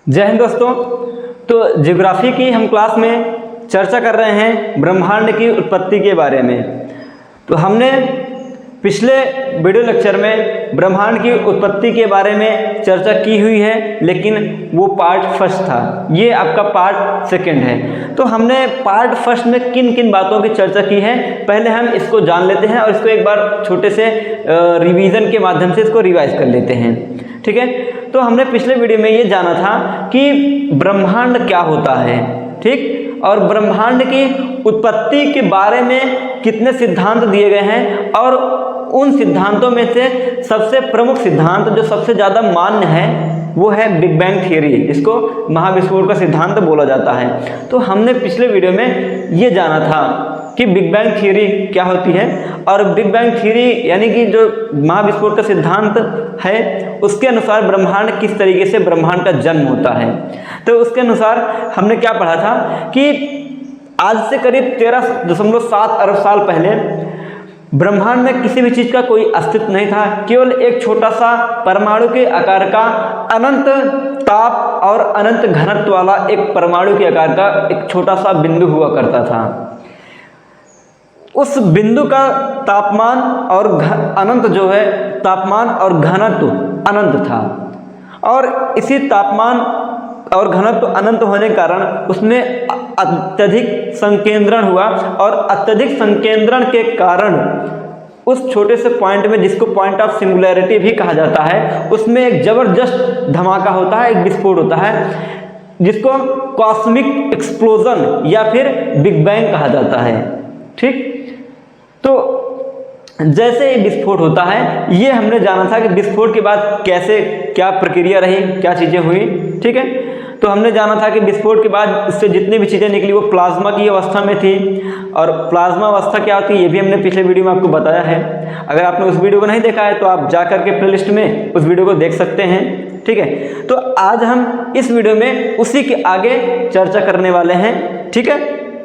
जय हिंद दोस्तों। तो ज्योग्राफी की हम क्लास में चर्चा कर रहे हैं ब्रह्मांड की उत्पत्ति के बारे में। तो हमने पिछले वीडियो लेक्चर में ब्रह्मांड की उत्पत्ति के बारे में चर्चा की हुई है, लेकिन वो पार्ट फर्स्ट था, ये आपका पार्ट सेकंड है। तो हमने पार्ट फर्स्ट में किन किन बातों की चर्चा की है, पहले हम इसको जान लेते हैं और इसको एक बार छोटे से रिवीजन के माध्यम से इसको रिवाइज कर लेते हैं। ठीक है, तो हमने पिछले वीडियो में ये जाना था कि ब्रह्मांड क्या होता है, ठीक, और ब्रह्मांड की उत्पत्ति के बारे में कितने सिद्धांत दिए गए हैं, और उन सिद्धांतों में से सबसे प्रमुख सिद्धांत जो सबसे ज़्यादा मान्य है वो है बिग बैंग थियरी, जिसको महाविस्फोट का सिद्धांत बोला जाता है। तो हमने पिछले वीडियो में ये जाना था कि बिग बैंग थियरी क्या होती है, और बिग बैंग थियरी यानी कि जो महाविस्फोट का सिद्धांत है उसके अनुसार ब्रह्मांड किस तरीके से ब्रह्मांड का जन्म होता है। तो उसके अनुसार हमने क्या पढ़ा था कि आज से करीब 13.7 अरब साल पहले ब्रह्मांड में किसी भी चीज़ का कोई अस्तित्व नहीं था। केवल एक छोटा सा परमाणु के आकार का अनंत ताप और अनंत घनत्व वाला एक परमाणु के आकार का एक छोटा सा बिंदु हुआ करता था। उस बिंदु का तापमान और अनंत जो है तापमान और घनत्व अनंत था, और इसी तापमान और घनत्व अनंत होने के कारण उसमें अत्यधिक संकेंद्रण हुआ, और अत्यधिक संकेंद्रण के कारण उस छोटे से पॉइंट में, जिसको पॉइंट ऑफ सिंगुलैरिटी भी कहा जाता है, उसमें एक जबरदस्त धमाका होता है, एक विस्फोट होता है, जिसको कॉस्मिक एक्सप्लोजन या फिर बिग बैंग कहा जाता है। ठीक, तो जैसे ही विस्फोट होता है, ये हमने जाना था कि विस्फोट के बाद कैसे क्या प्रक्रिया रही, क्या चीज़ें हुई। ठीक है, तो हमने जाना था कि विस्फोट के बाद इससे जितनी भी चीज़ें निकली वो प्लाज्मा की अवस्था में थी, और प्लाज्मा अवस्था क्या होती है ये भी हमने पिछले वीडियो में आपको बताया है। अगर आपने उस वीडियो को नहीं देखा है तो आप जा करके प्लेलिस्ट में उस वीडियो को देख सकते हैं। ठीक है, तो आज हम इस वीडियो में उसी के आगे चर्चा करने वाले हैं। ठीक है,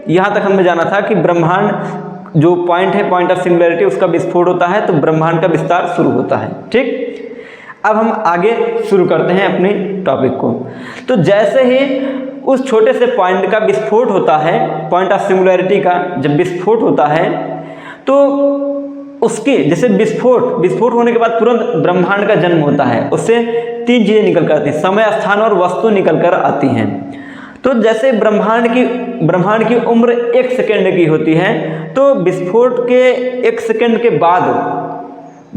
यहाँ तक हमने जाना था कि ब्रह्मांड जो पॉइंट है, पॉइंट ऑफ सिंगुलैरिटी, उसका विस्फोट होता है तो ब्रह्मांड का विस्तार शुरू होता है। ठीक, अब हम आगे शुरू करते हैं अपने टॉपिक को। तो जैसे ही उस छोटे से पॉइंट का विस्फोट होता है, पॉइंट ऑफ सिंगुलैरिटी का जब विस्फोट होता है, तो उसके जैसे विस्फोट होने के बाद तुरंत ब्रह्मांड का जन्म होता है। उससे तीन चीज़ें निकल कर आती हैं, समय, स्थान और वस्तु निकल कर आती हैं। तो जैसे ब्रह्मांड की उम्र 1 सेकेंड की होती है, तो विस्फोट के 1 सेकेंड के बाद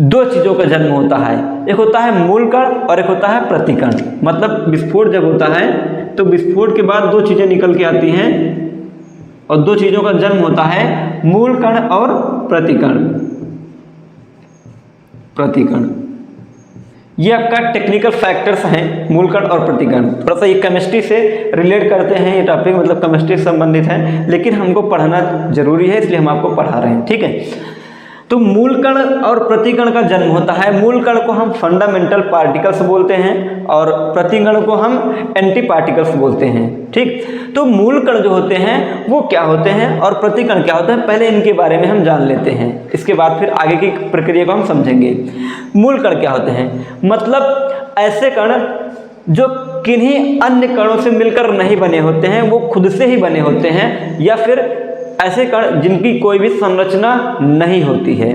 दो चीज़ों का जन्म होता है। एक होता है मूल कण और एक होता है प्रतिकण। मतलब विस्फोट जब होता है तो विस्फोट के बाद दो चीज़ें निकल के आती हैं, और दो चीज़ों का जन्म होता है, मूल कण और प्रतिकण। ये आपका टेक्निकल फैक्टर्स हैं, मूल कण और प्रतिकण। थोड़ा सा ये केमिस्ट्री से रिलेट करते हैं, ये टॉपिक मतलब केमिस्ट्री से संबंधित है, लेकिन हमको पढ़ना जरूरी है, इसलिए हम आपको पढ़ा रहे हैं। ठीक है, तो मूल कण और प्रतिकण का जन्म होता है। मूल कण को हम फंडामेंटल पार्टिकल्स बोलते हैं और प्रतिकण को हम एंटी पार्टिकल्स बोलते हैं। ठीक, तो मूल कण जो होते हैं वो क्या होते हैं और प्रतिकण क्या होते हैं, पहले इनके बारे में हम जान लेते हैं, इसके बाद फिर आगे की प्रक्रिया को हम समझेंगे। मूल कण क्या होते हैं, मतलब ऐसे कण जो किन्हीं अन्य कणों से मिलकर नहीं बने होते हैं, वो खुद से ही बने होते हैं, या फिर ऐसे कण जिनकी कोई भी संरचना नहीं होती है,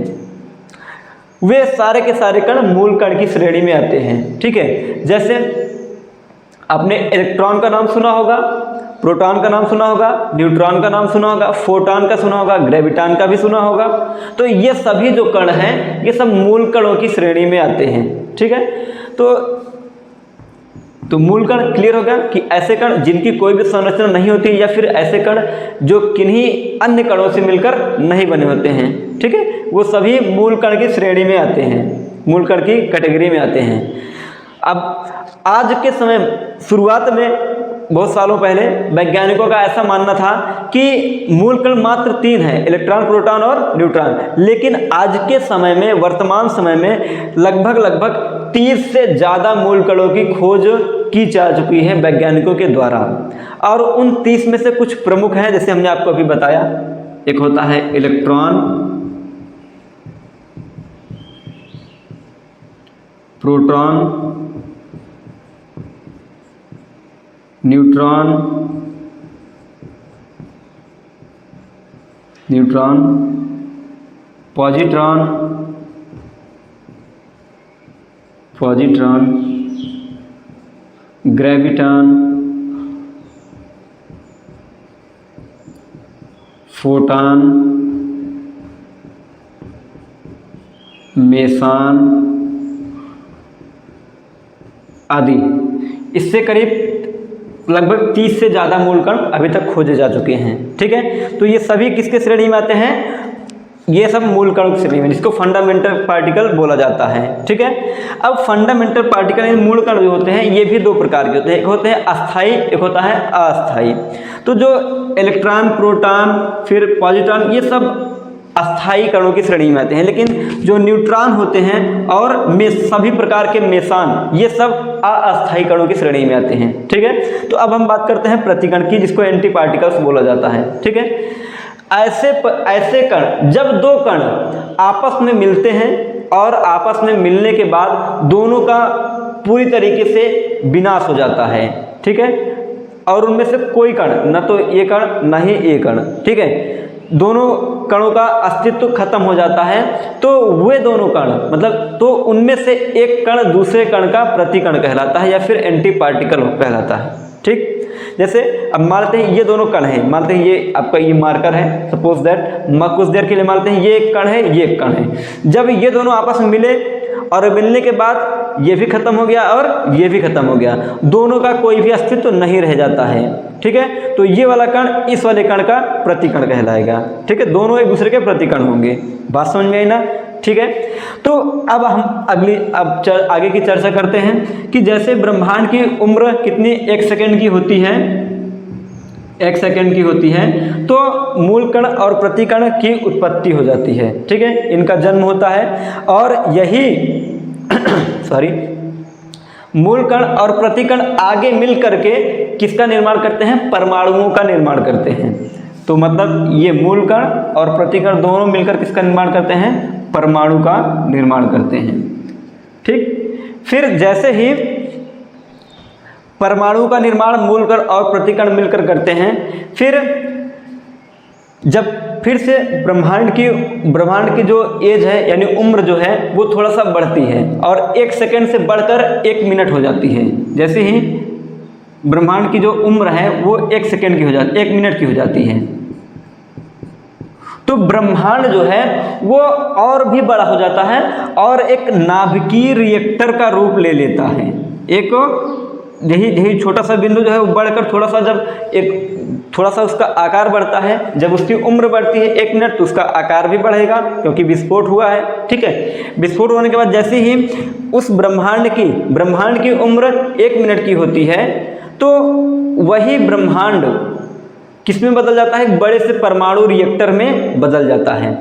वे सारे के सारे कण मूल कण की श्रेणी में आते हैं। ठीक है, जैसे आपने इलेक्ट्रॉन का नाम सुना होगा, प्रोटॉन का नाम सुना होगा, न्यूट्रॉन का नाम सुना होगा, फोटॉन का सुना होगा, ग्रेविटॉन का भी सुना होगा। तो ये सभी जो कण हैं ये सब मूल कणों की श्रेणी में आते हैं। ठीक है, तो मूल कण क्लियर हो गया कि ऐसे कण जिनकी कोई भी संरचना नहीं होती, या फिर ऐसे कण जो किन्हीं अन्य कणों से मिलकर नहीं बने होते हैं। ठीक है, वो सभी मूल कण की श्रेणी में आते हैं, मूल कण की कैटेगरी में आते हैं। अब आज के समय, शुरुआत में बहुत सालों पहले वैज्ञानिकों का ऐसा मानना था कि मूल कण मात्र 3 है, इलेक्ट्रॉन, प्रोटॉन और न्यूट्रॉन। लेकिन आज के समय में, वर्तमान समय में लगभग 30 से ज़्यादा मूल कणों की खोज की जा चुकी है वैज्ञानिकों के द्वारा, और उन 30 में से कुछ प्रमुख हैं, जैसे हमने आपको अभी बताया। एक होता है electron, proton neutron, positron, graviton, photon, mason आदि। इससे करीब लगभग 30 से ज़्यादा मूल कण अभी तक खोजे जा चुके हैं। ठीक है, तो ये सभी किसके श्रेणी में आते हैं? ये सब मूल कणों की श्रेणी में, जिसको फंडामेंटल पार्टिकल बोला जाता है। ठीक है, अब फंडामेंटल पार्टिकल मूल कण जो होते हैं ये भी दो प्रकार के होते हैं, एक होते हैं अस्थाई, एक होता है अस्थाई। तो जो इलेक्ट्रॉन, प्रोटॉन, फिर पॉजिट्रॉन, ये सब अस्थाई कणों की श्रेणी में आते हैं, लेकिन जो न्यूट्रॉन होते हैं और सभी प्रकार के मेसन, ये सब अस्थाई कणों की श्रेणी में आते हैं। ठीक है, तो अब हम बात करते हैं प्रतिकण की, जिसको एंटी पार्टिकल्स बोला जाता है। ठीक है, ऐसे कण, जब दो कण आपस में मिलते हैं और आपस में मिलने के बाद दोनों का पूरी तरीके से विनाश हो जाता है। ठीक है, और उनमें से कोई कण, न तो ये कण न ही ये कण, ठीक है, दोनों कणों का अस्तित्व खत्म हो जाता है, तो वे दोनों कण मतलब तो उनमें से एक कण दूसरे कण का प्रतिकण कहलाता है या फिर एंटी पार्टिकल कहलाता है। ठीक, जैसे अब मानते हैं ये दोनों कण हैं, मानते हैं ये आपका ये मार्कर है, सपोज दैट कुछ देर के लिए मानते हैं ये एक कण है, ये एक कण है। जब ये दोनों आपस में मिले और मिलने के बाद ये भी खत्म हो गया और ये भी खत्म हो गया, दोनों का कोई भी अस्तित्व नहीं रह जाता है। ठीक है, तो ये वाला कण इस वाले कण का प्रतिकण कहलाएगा। ठीक है, दोनों एक दूसरे के प्रतिकण होंगे। बात समझ में आई ना? ठीक है, तो अब हम आगे की चर्चा करते हैं कि जैसे ब्रह्मांड की उम्र कितनी 1 सेकंड की होती है, 1 सेकंड की होती है, तो मूल कण और प्रतिकण की उत्पत्ति हो जाती है। ठीक है, इनका जन्म होता है और यही मूल कण और प्रतिकण आगे मिल करके किसका निर्माण करते हैं? परमाणुओं का निर्माण करते हैं। तो मतलब ये मूल कण और प्रतिकण दोनों मिलकर किसका निर्माण करते हैं? परमाणु का निर्माण करते हैं। ठीक, फिर जैसे ही परमाणु का निर्माण मूल कण और प्रतिकण मिलकर करते हैं, फिर जब फिर से ब्रह्मांड की जो एज है यानी उम्र जो है वो थोड़ा सा बढ़ती है और 1 सेकंड से बढ़कर 1 मिनट हो जाती है। जैसे ही ब्रह्मांड की जो उम्र है वो 1 सेकंड की हो जाती, 1 मिनट की हो जाती है, तो ब्रह्मांड जो है वो और भी बड़ा हो जाता है और एक नाभिकीय रिएक्टर का रूप ले लेता है। एक यही छोटा सा बिंदु जो है वो बढ़कर थोड़ा सा उसका आकार बढ़ता है। जब उसकी उम्र बढ़ती है 1 मिनट, तो उसका आकार भी बढ़ेगा क्योंकि विस्फोट हुआ है। ठीक है, विस्फोट होने के बाद जैसे ही उस ब्रह्मांड की उम्र 1 मिनट की होती है, तो वही ब्रह्मांड किस में बदल जाता है? बड़े से परमाणु रिएक्टर में बदल जाता है।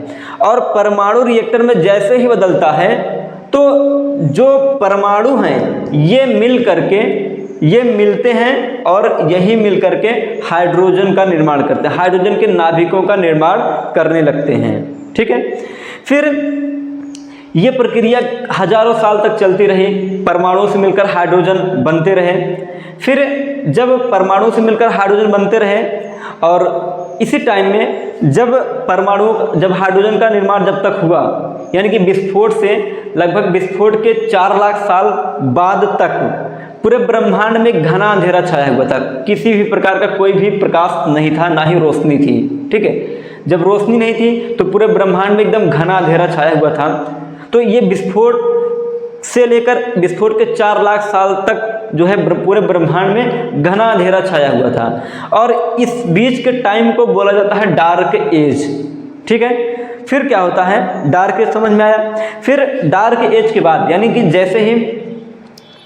और परमाणु रिएक्टर में जैसे ही बदलता है, तो जो परमाणु हैं ये मिलते हैं और यही मिल करके हाइड्रोजन का निर्माण करते हैं, हाइड्रोजन के नाभिकों का निर्माण करने लगते हैं। ठीक है, फिर ये प्रक्रिया हजारों साल तक चलती रही, परमाणु से मिलकर हाइड्रोजन बनते रहे। फिर जब परमाणु से मिलकर हाइड्रोजन बनते रहे और इसी टाइम में जब हाइड्रोजन का निर्माण जब तक हुआ, यानी कि विस्फोट के 4 लाख साल बाद तक पूरे ब्रह्मांड में घना अंधेरा छाया हुआ था। किसी भी प्रकार का कोई भी प्रकाश नहीं था, ना ही रोशनी थी। ठीक है, जब रोशनी नहीं थी तो पूरे ब्रह्मांड में एकदम घना अंधेरा छाया हुआ था। तो ये विस्फोट के 4 लाख साल तक जो है पूरे ब्रह्मांड में घना अंधेरा छाया हुआ था और इस बीच के टाइम को बोला जाता है डार्क एज। ठीक है, फिर क्या होता है? डार्क एज समझ में आया? फिर डार्क एज के बाद यानी कि जैसे ही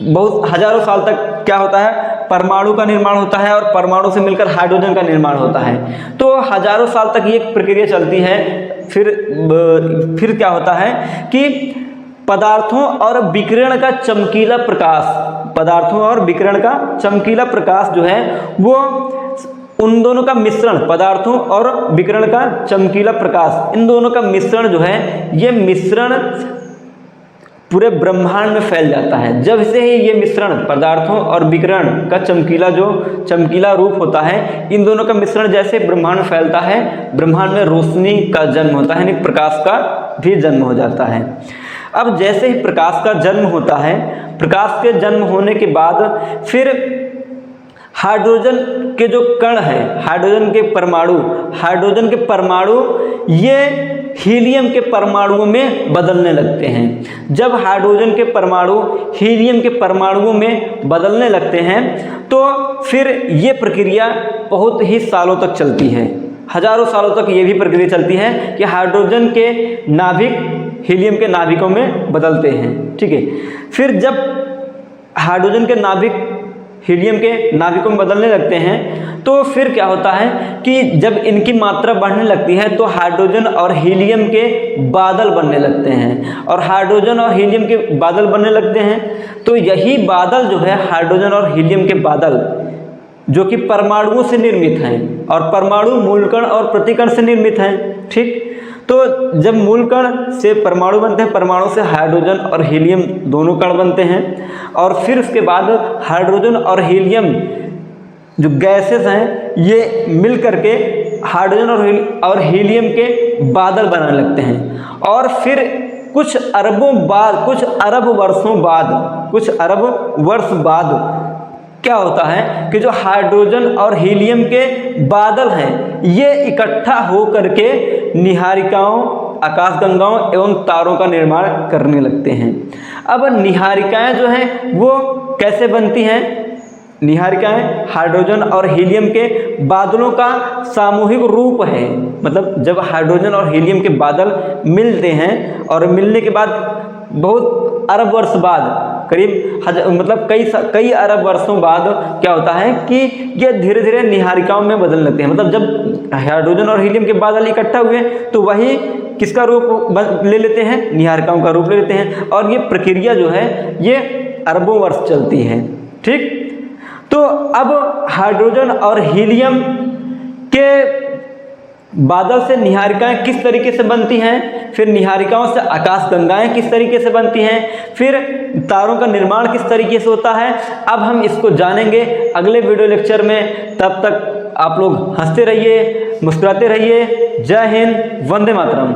बहुत हजारों साल तक क्या होता है? परमाणु का निर्माण होता है और परमाणु से मिलकर हाइड्रोजन का निर्माण होता है। तो हजारों साल तक ये प्रक्रिया चलती है। फिर क्या होता है कि पदार्थों और विकिरण का चमकीला प्रकाश जो है वो उन दोनों का मिश्रण, पदार्थों और विकिरण का चमकीला प्रकाश, इन दोनों का मिश्रण जो है, ये मिश्रण पूरे ब्रह्मांड में फैल जाता है। जब से ही ये मिश्रण पदार्थों और विकिरण का चमकीला रूप होता है, इन दोनों का मिश्रण जैसे ब्रह्मांड में फैलता है, ब्रह्मांड में रोशनी का जन्म होता है, यानी प्रकाश का भी जन्म हो जाता है। अब जैसे ही प्रकाश का जन्म होता है, प्रकाश के जन्म होने के बाद फिर हाइड्रोजन के जो कण हैं, हाइड्रोजन के परमाणु ये हीलियम के परमाणुओं में बदलने लगते हैं। जब हाइड्रोजन के परमाणु हीलियम के परमाणुओं में बदलने लगते हैं तो फिर ये प्रक्रिया बहुत ही सालों तक चलती है, हजारों सालों तक ये भी प्रक्रिया चलती है कि हाइड्रोजन के नाभिक हीलियम के नाभिकों में बदलते हैं। ठीक है, फिर जब हाइड्रोजन के नाभिक हीलियम के नाभिकों में बदलने लगते हैं तो फिर क्या होता है कि जब इनकी मात्रा बढ़ने लगती है तो हाइड्रोजन और हीलियम के बादल बनने लगते हैं, और हाइड्रोजन और हीलियम के बादल बनने लगते हैं तो यही बादल जो है, हाइड्रोजन और हीलियम के बादल जो कि परमाणुओं से निर्मित हैं, और परमाणु मूलकण और प्रतिकण से निर्मित हैं। ठीक, तो जब मूलकण से परमाणु बनते हैं, परमाणु से हाइड्रोजन और हीलियम दोनों कण बनते हैं, और फिर उसके बाद हाइड्रोजन और हीलियम जो गैसेस हैं ये मिल करके हाइड्रोजन और हीलियम के बादल बनाने लगते हैं। और फिर कुछ अरब वर्ष बाद क्या होता है कि जो हाइड्रोजन और हीलियम के बादल हैं ये इकट्ठा हो करके निहारिकाओं, आकाशगंगाओं एवं तारों का निर्माण करने लगते हैं। अब निहारिकाएं जो हैं वो कैसे बनती हैं? निहारिकाएं हाइड्रोजन और हीलियम के बादलों का सामूहिक रूप है। मतलब जब हाइड्रोजन और हीलियम के बादल मिलते हैं और मिलने के बाद बहुत अरब वर्ष बाद, करीब कई अरब वर्षों बाद क्या होता है कि ये धीरे धीरे निहारिकाओं में बदलने लगते हैं। मतलब जब हाइड्रोजन और हीलियम के बादल इकट्ठा हुए तो वही किसका रूप ले लेते हैं? निहारिकाओं का रूप ले लेते हैं, और ये प्रक्रिया जो है ये अरबों वर्ष चलती है। ठीक, तो अब हाइड्रोजन और हीलियम के बादल से निहारिकाएं किस तरीके से बनती हैं, फिर निहारिकाओं से आकाशगंगाएं किस तरीके से बनती हैं, फिर तारों का निर्माण किस तरीके से होता है, अब हम इसको जानेंगे अगले वीडियो लेक्चर में। तब तक आप लोग हंसते रहिए, मुस्कुराते रहिए। जय हिंद, वंदे मातरम।